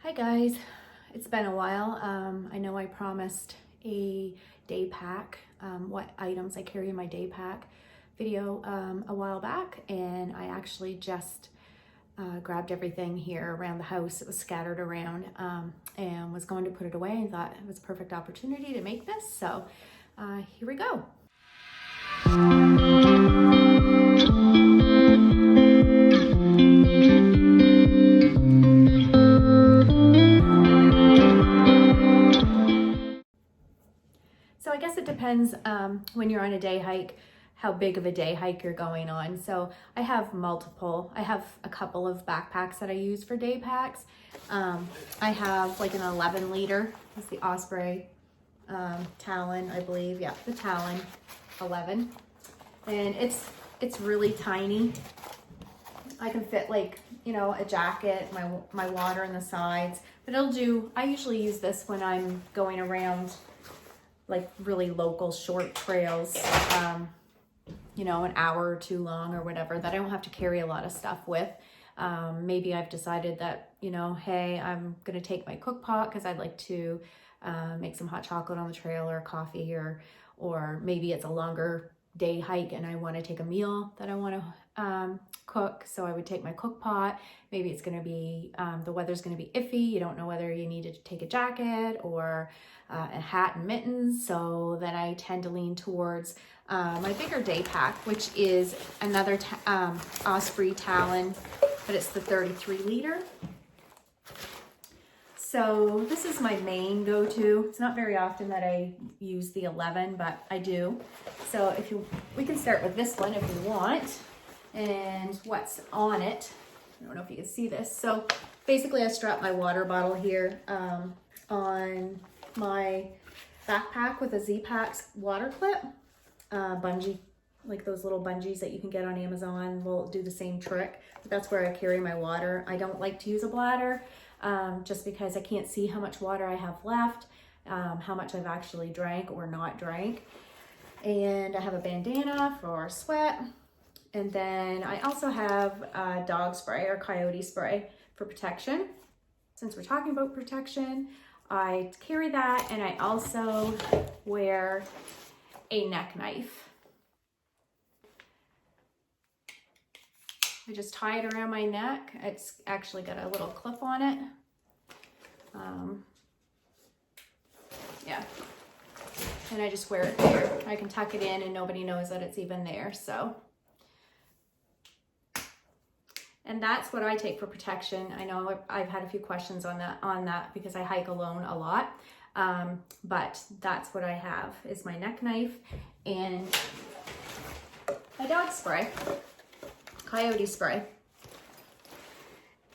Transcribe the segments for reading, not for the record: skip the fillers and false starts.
Hi guys, it's been a while. I know I promised a day pack, what items I carry in my day pack video a while back, and I actually just grabbed everything here around the house. It was scattered around and was going to put it away and thought it was a perfect opportunity to make this. So here we go. So I guess it depends when you're on a day hike, how big of a day hike you're going on. So I have a couple of backpacks that I use for day packs. I have like an 11 liter, it's the Osprey Talon, I believe. Yeah, the Talon 11. And it's really tiny. I can fit like, a jacket, my water in the sides, but it'll do. I usually use this when I'm going around like really local short trails, an hour or two long or whatever, that I don't have to carry a lot of stuff with. Maybe I've decided that, hey, I'm gonna take my cook pot because I'd like to make some hot chocolate on the trail or coffee, or maybe it's a longer day hike and I want to take a meal that I want to cook, so I would take my cook pot. Maybe it's going to be the weather's going to be iffy, you don't know whether you need to take a jacket or a hat and mittens, so then I tend to lean towards my bigger day pack, which is another Osprey Talon, but it's the 33 liter. So this is my main go-to. It's not very often that I use the 11, but I do. So we can start with this one if you want. And what's on it, I don't know if you can see this. So basically I strap my water bottle here on my backpack with a Z-Pack water clip. Bungee, like those little bungees that you can get on Amazon will do the same trick. But that's where I carry my water. I don't like to use a bladder. Just because I can't see how much water I have left, how much I've actually drank or not drank. And I have a bandana for sweat. And then I also have dog spray or coyote spray for protection. Since we're talking about protection, I carry that, and I also wear a neck knife. I just tie it around my neck. It's actually got a little clip on it. Yeah. And I just wear it there. I can tuck it in and nobody knows that it's even there, so. And that's what I take for protection. I know I've had a few questions on that because I hike alone a lot. But that's what I have, is my neck knife and my dog spray. Coyote spray.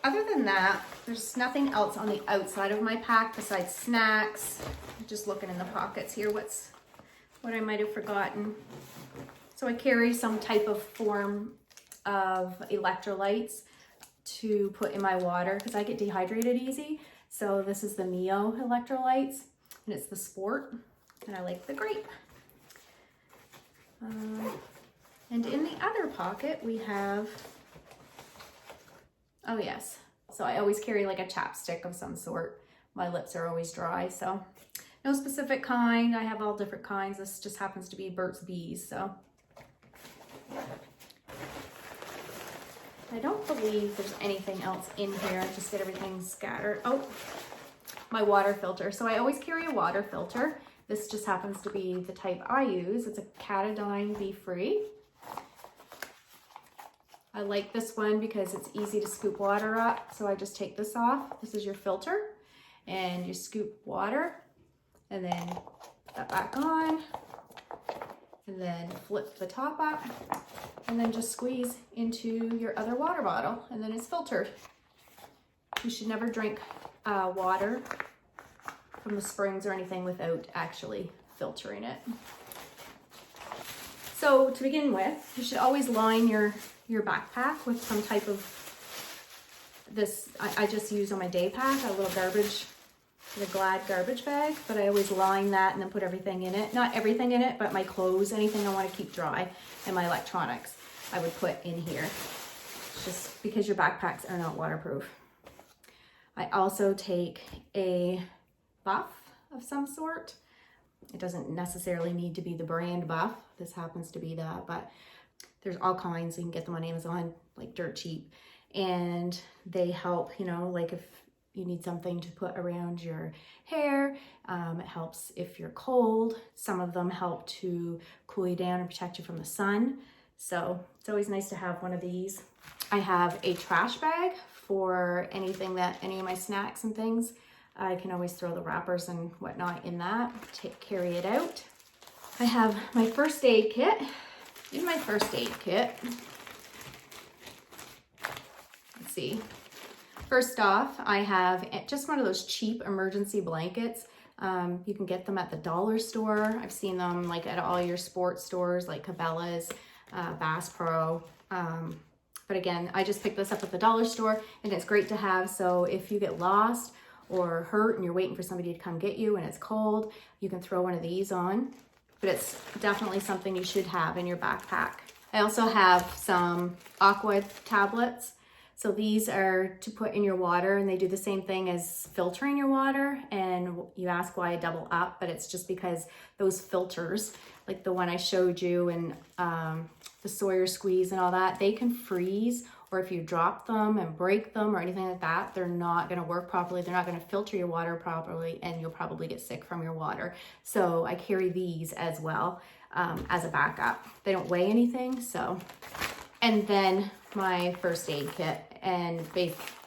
Other than that, there's nothing else on the outside of my pack besides snacks. I'm just looking in the pockets here, what I might have forgotten. So I carry some type of form of electrolytes to put in my water because I get dehydrated easy. So this is the Mio electrolytes, and it's the Sport, and I like the grape. And in the other pocket, we have, oh yes, so I always carry like a chapstick of some sort. My lips are always dry, so no specific kind. I have all different kinds. This just happens to be Burt's Bees, so. I don't believe there's anything else in here. I just get everything scattered. Oh, my water filter. So I always carry a water filter. This just happens to be the type I use. It's a Catadine Be Free. I like this one because it's easy to scoop water up. So I just take this off. This is your filter, and you scoop water and then put that back on, and then flip the top up, and then just squeeze into your other water bottle, and then it's filtered. You should never drink water from the springs or anything without actually filtering it. So to begin with, you should always line your backpack with some type of this. I just use on my day pack a little the Glad garbage bag, but I always line that and then put everything in it. Not everything in it, but my clothes, anything I want to keep dry, and my electronics I would put in here, just because your backpacks are not waterproof. I also take a buff of some sort. It doesn't necessarily need to be the brand buff. This happens to be that, but there's all kinds. You can get them on Amazon, like dirt cheap. And they help, you know, like if you need something to put around your hair, it helps if you're cold. Some of them help to cool you down and protect you from the sun. So it's always nice to have one of these. I have a trash bag for anything that, any of my snacks and things. I can always throw the wrappers and whatnot in that, carry it out. I have my first aid kit. In my first aid kit, let's see. First off, I have just one of those cheap emergency blankets. You can get them at the dollar store. I've seen them like at all your sports stores like Cabela's, Bass Pro. But again, I just picked this up at the dollar store and it's great to have. So if you get lost or hurt and you're waiting for somebody to come get you and it's cold, you can throw one of these on. But it's definitely something you should have in your backpack. I also have some Aqua Tablets. So these are to put in your water and they do the same thing as filtering your water. And you ask why I double up, but it's just because those filters, like the one I showed you and the Sawyer squeeze and all that, they can freeze, or if you drop them and break them or anything like that, they're not gonna work properly. They're not gonna filter your water properly and you'll probably get sick from your water. So I carry these as well as a backup. They don't weigh anything, so. And then my first aid kit, and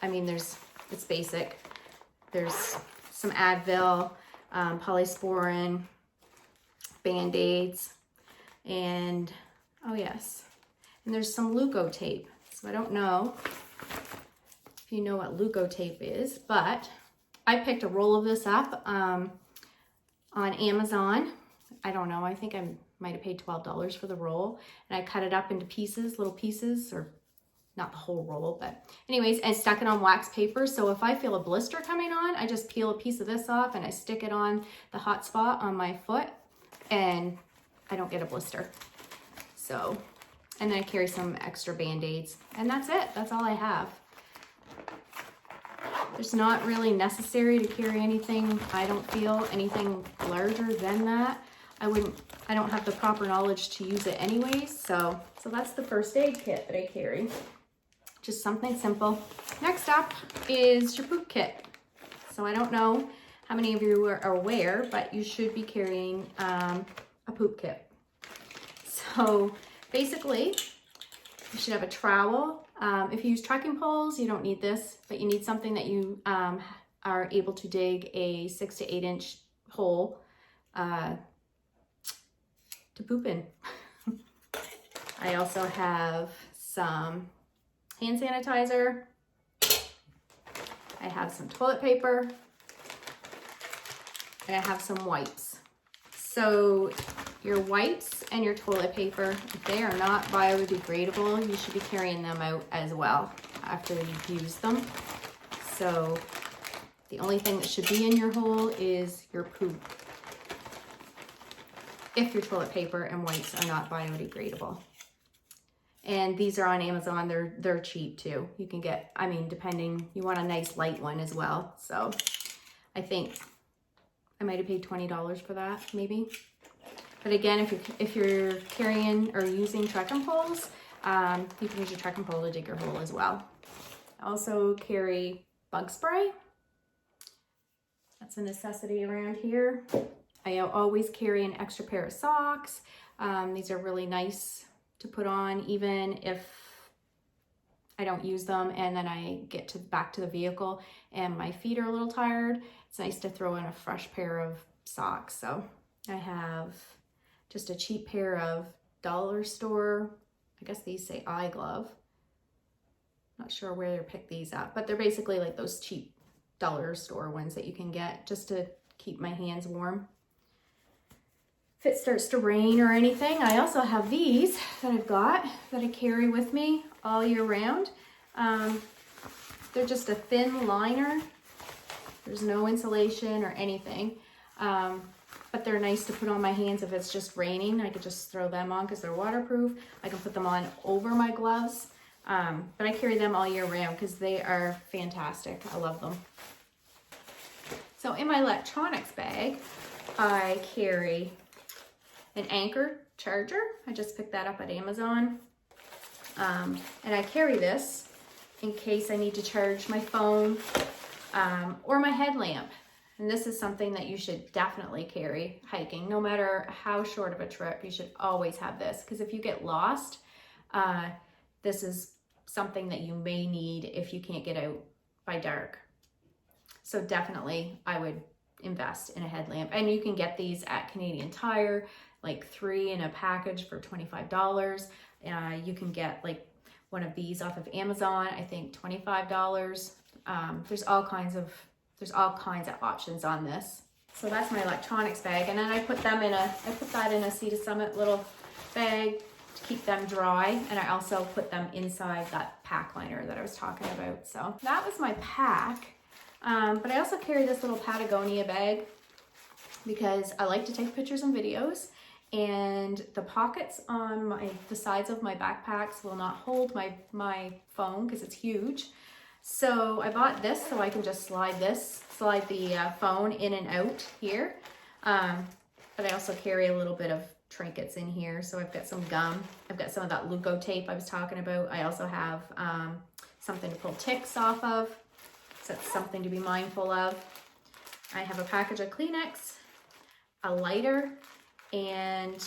I mean, it's basic. There's some Advil, polysporin, Band-Aids, and oh yes, and there's some Leuko tape. So I don't know if you know what Leuko tape is, but I picked a roll of this up on Amazon. I don't know, I think I might have paid $12 for the roll, and I cut it up into pieces, little pieces, or not the whole roll, but anyways, and stuck it on wax paper. So if I feel a blister coming on, I just peel a piece of this off and I stick it on the hot spot on my foot and I don't get a blister. So, and then I carry some extra Band-Aids and that's it. That's all I have. There's not really necessary to carry anything. I don't feel anything larger than that. I don't have the proper knowledge to use it anyways. So that's the first aid kit that I carry. Just something simple. Next up is your poop kit. So I don't know how many of you are aware, but you should be carrying a poop kit. So basically, you should have a trowel. If you use trekking poles, you don't need this, but you need something that you are able to dig a 6 to 8 inch hole to poop in. I also have some hand sanitizer. I have some toilet paper. And I have some wipes. So your wipes and your toilet paper, if they are not biodegradable, you should be carrying them out as well after you've used them. So the only thing that should be in your hole is your poop, if your toilet paper and wipes are not biodegradable. And these are on Amazon. They're cheap too. You can get, I mean, depending, you want a nice light one as well. So I think I might have paid $20 for that, maybe. But again, if you're carrying or using trekking poles, you can use your trekking pole to dig your hole as well. I also carry bug spray. That's a necessity around here. I always carry an extra pair of socks. These are really nice to put on even if I don't use them and then I get back to the vehicle and my feet are a little tired. It's nice to throw in a fresh pair of socks. So I have just a cheap pair of dollar store, I guess these say eye glove. Not sure where they picked these up, but they're basically like those cheap dollar store ones that you can get just to keep my hands warm. If it starts to rain or anything, I also have these that I've got that I carry with me all year round. They're just a thin liner. There's no insulation or anything, but they're nice to put on my hands if it's just raining. I could just throw them on because they're waterproof. I can put them on over my gloves, but I carry them all year round because they are fantastic. I love them. So in my electronics bag, I carry an Anchor charger. I just picked that up at Amazon. And I carry this in case I need to charge my phone or my headlamp. And this is something that you should definitely carry hiking. No matter how short of a trip, you should always have this, because if you get lost, this is something that you may need if you can't get out by dark. So definitely I would invest in a headlamp. And you can get these at Canadian Tire, like 3 in a package for $25. You can get like one of these off of Amazon, I think $25. There's all kinds of options on this. So that's my electronics bag, and then I put that in a Sea to Summit little bag to keep them dry, and I also put them inside that pack liner that I was talking about. So that was my pack. But I also carry this little Patagonia bag because I like to take pictures and videos, and the pockets on the sides of my backpacks will not hold my phone because it's huge. So I bought this so I can just slide the phone in and out here. But I also carry a little bit of trinkets in here. So I've got some gum. I've got some of that Luco tape I was talking about. I also have something to pull ticks off of. So that's something to be mindful of. I have a package of Kleenex, a lighter, and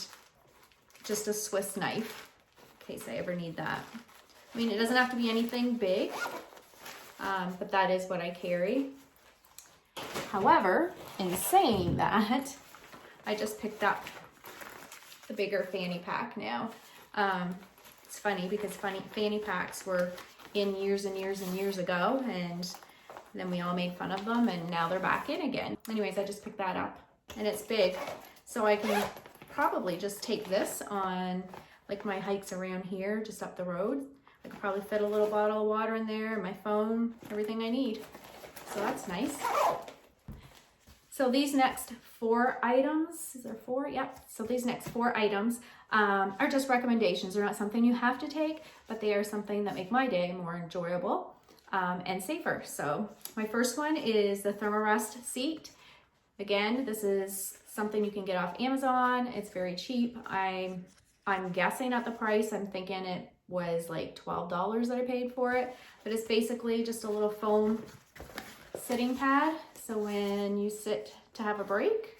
just a Swiss knife in case I ever need that. I mean, it doesn't have to be anything big. But that is what I carry. However, in saying that, I just picked up the bigger fanny pack now. It's funny because fanny packs were in years and years and years ago, and then we all made fun of them, and now they're back in again. Anyways, I just picked that up, and it's big, so I can probably just take this on like my hikes around here, just up the road. I could probably fit a little bottle of water in there, my phone, everything I need. So that's nice. So these next 4 items, is there 4? Yep. So these next 4 items are just recommendations. They're not something you have to take, but they are something that make my day more enjoyable and safer. So my first one is the Thermarest seat. Again, this is something you can get off Amazon. It's very cheap. I'm guessing at the price, I'm thinking it was like $12 that I paid for it, but it's basically just a little foam sitting pad. So when you sit to have a break,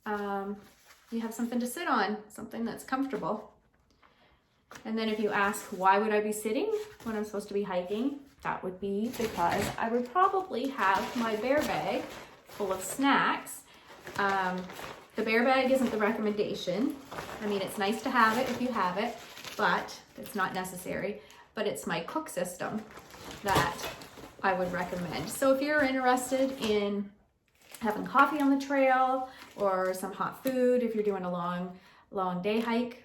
you have something to sit on, something that's comfortable. And then if you ask, why would I be sitting when I'm supposed to be hiking? That would be because I would probably have my bear bag full of snacks. The bear bag isn't the recommendation. I mean, it's nice to have it if you have it, but it's not necessary. But it's my cook system that I would recommend. So if you're interested in having coffee on the trail or some hot food, if you're doing a long day hike,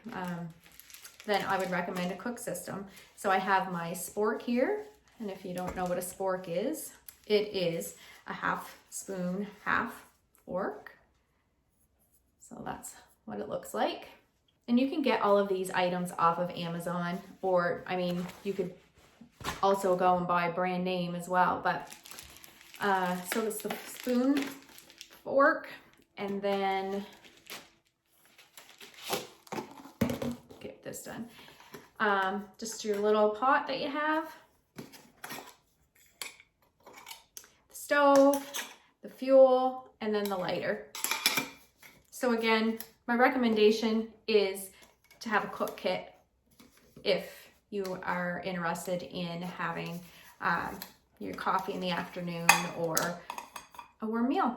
then I would recommend a cook system. So I have my spork here, and if you don't know what a spork is, it is a half spoon, half fork. So that's what it looks like. And you can get all of these items off of Amazon, or I mean, you could also go and buy brand name as well. But so it's the spoon, fork, and then get this done. Just your little pot that you have, the stove, the fuel, and then the lighter. So again, my recommendation is to have a cook kit if you are interested in having your coffee in the afternoon or a warm meal.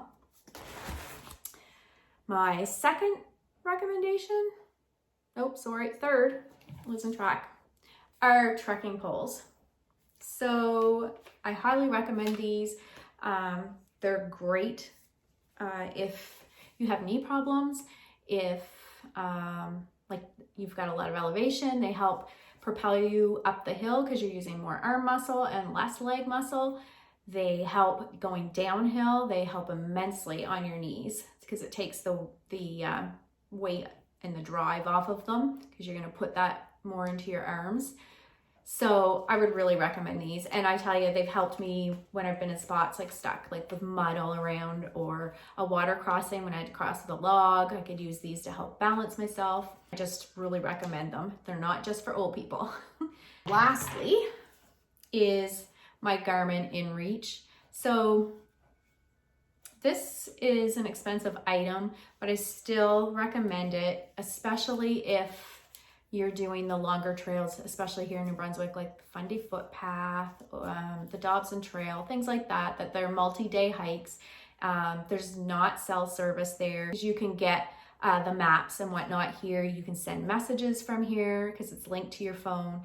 My second recommendation, third, losing track, are trekking poles. So I highly recommend these. They're great if you have knee problems, if like you've got a lot of elevation. They help propel you up the hill because you're using more arm muscle and less leg muscle. They help going downhill. They help immensely on your knees because it takes the weight and the drive off of them because you're going to put that more into your arms. So I would really recommend these. And I tell you, they've helped me when I've been in spots like stuck, like with mud all around, or a water crossing when I had to cross with a log. I could use these to help balance myself. I just really recommend them. They're not just for old people. Lastly is my Garmin Inreach. So this is an expensive item, but I still recommend it, especially if you're doing the longer trails, especially here in New Brunswick, like the Fundy Footpath, the Dobson Trail, things like that, that they're multi-day hikes. There's not cell service there. You can get the maps and whatnot here. You can send messages from here because it's linked to your phone.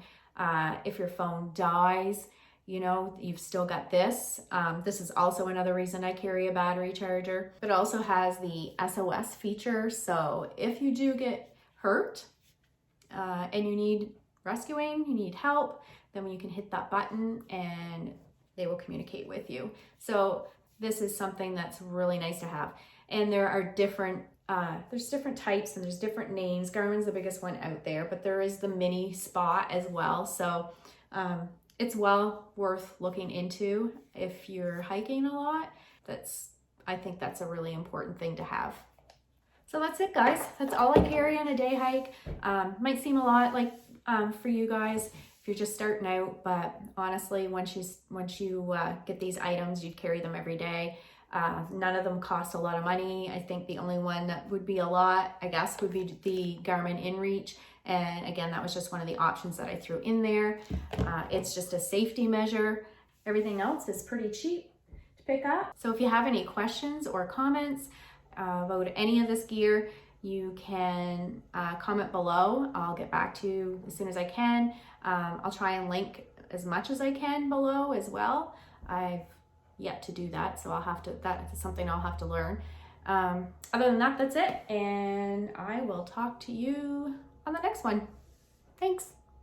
If your phone dies, you know, you've still got this. This is also another reason I carry a battery charger. It also has the SOS feature. So if you do get hurt, and you need rescuing, you need help, then you can hit that button and they will communicate with you. So this is something that's really nice to have. And there are different, there's different types and there's different names. Garmin's the biggest one out there, but there is the mini Spot as well. So it's well worth looking into if you're hiking a lot. I think that's a really important thing to have. So that's it, guys. That's all I carry on a day hike. Might seem a lot like for you guys if you're just starting out, but honestly, once you get these items, you'd carry them every day. None of them cost a lot of money. I think the only one that would be a lot, I guess, would be the Garmin Inreach. And again, that was just one of the options that I threw in there. It's just a safety measure. Everything else is pretty cheap to pick up. So if you have any questions or comments about any of this gear, you can comment below. I'll get back to you as soon as I can. I'll try and link as much as I can below as well. I've yet to do that, so that's something I'll have to learn. Other than that, that's it, and I will talk to you on the next one. Thanks.